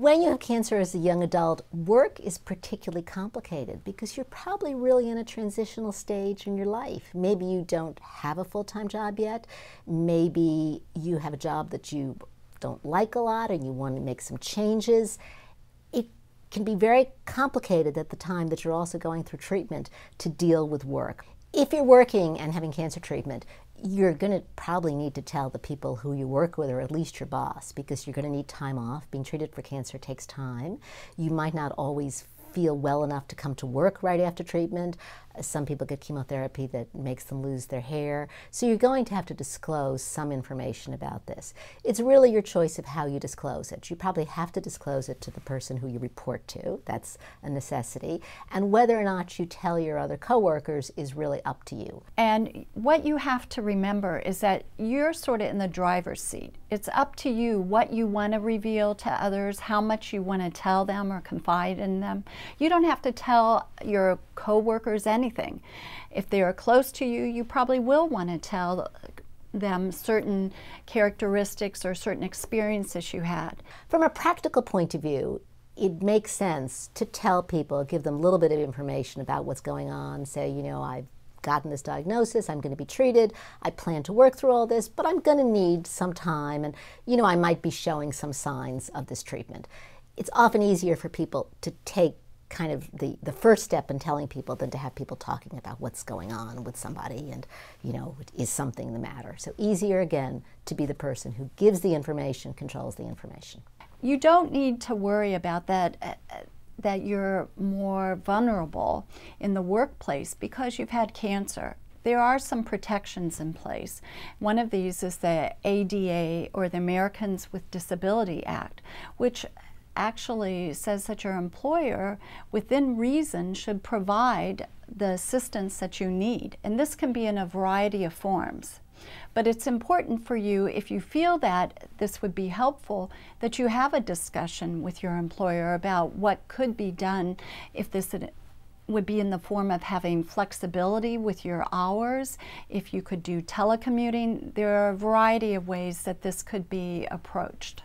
When you have cancer as a young adult, work is particularly complicated because you're probably really in a transitional stage in your life. Maybe you don't have a full-time job yet. Maybe you have a job that you don't like a lot and you want to make some changes. It can be very complicated at the time that you're also going through treatment to deal with work. If you're working and having cancer treatment, you're going to probably need to tell the people who you work with, or at least your boss, because you're going to need time off. Being treated for cancer takes time. You might not always feel well enough to come to work right after treatment. Some people get chemotherapy that makes them lose their hair. So you're going to have to disclose some information about this. It's really your choice of how you disclose it. You probably have to disclose it to the person who you report to. That's a necessity. And whether or not you tell your other coworkers is really up to you. And what you have to remember is that you're sort of in the driver's seat. It's up to you what you want to reveal to others, how much you want to tell them or confide in them. You don't have to tell your coworkers anything. If they are close to you, you probably will want to tell them certain characteristics or certain experiences you had. From a practical point of view, it makes sense to tell people, give them a little bit of information about what's going on. Say, you know, I've gotten this diagnosis, I'm going to be treated, I plan to work through all this, but I'm going to need some time, and you know, I might be showing some signs of this treatment. It's often easier for people to take kind of the first step in telling people than to have people talking about what's going on with somebody and, you know, is something the matter. So easier, again, to be the person who gives the information, controls the information. You don't need to worry about that you're more vulnerable in the workplace because you've had cancer. There are some protections in place. One of these is the ADA, or the Americans with Disability Act, which actually says that your employer, within reason, should provide the assistance that you need. And this can be in a variety of forms. But it's important for you, if you feel that this would be helpful, that you have a discussion with your employer about what could be done, if this would be in the form of having flexibility with your hours, if you could do telecommuting. There are a variety of ways that this could be approached.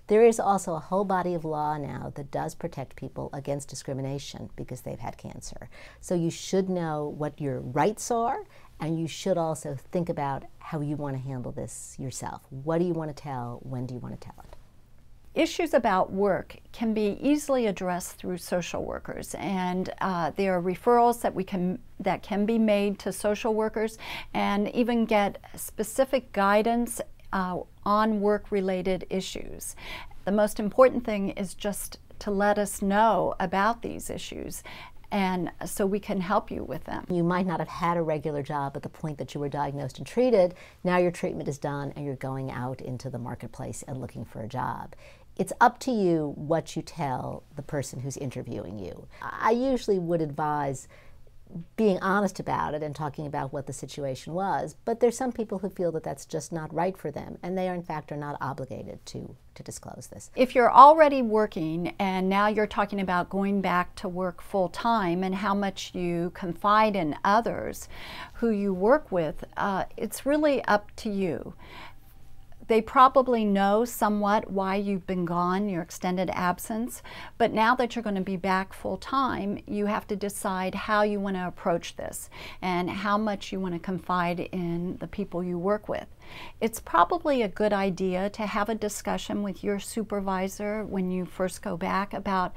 There is also a whole body of law now that does protect people against discrimination because they've had cancer. So you should know what your rights are, and you should also think about how you want to handle this yourself. What do you want to tell? When do you want to tell it? Issues about work can be easily addressed through social workers, and there are referrals that can be made to social workers, and even get specific guidance on work-related issues. The most important thing is just to let us know about these issues, and so we can help you with them. You might not have had a regular job at the point that you were diagnosed and treated. Now your treatment is done and you're going out into the marketplace and looking for a job. It's up to you what you tell the person who's interviewing you. I usually would advise being honest about it and talking about what the situation was, but there's some people who feel that that's just not right for them, and they are in fact are not obligated to disclose this. If you're already working and now you're talking about going back to work full-time and how much you confide in others who you work with, it's really up to you. They probably know somewhat why you've been gone, your extended absence, but now that you're going to be back full-time, you have to decide how you want to approach this and how much you want to confide in the people you work with. It's probably a good idea to have a discussion with your supervisor when you first go back about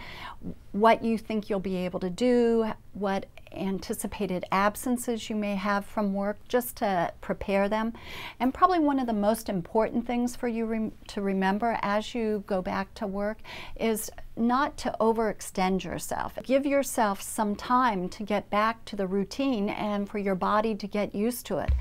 what you think you'll be able to do, what anticipated absences you may have from work, just to prepare them. And probably one of the most important things for you to remember as you go back to work is not to overextend yourself. Give yourself some time to get back to the routine and for your body to get used to it.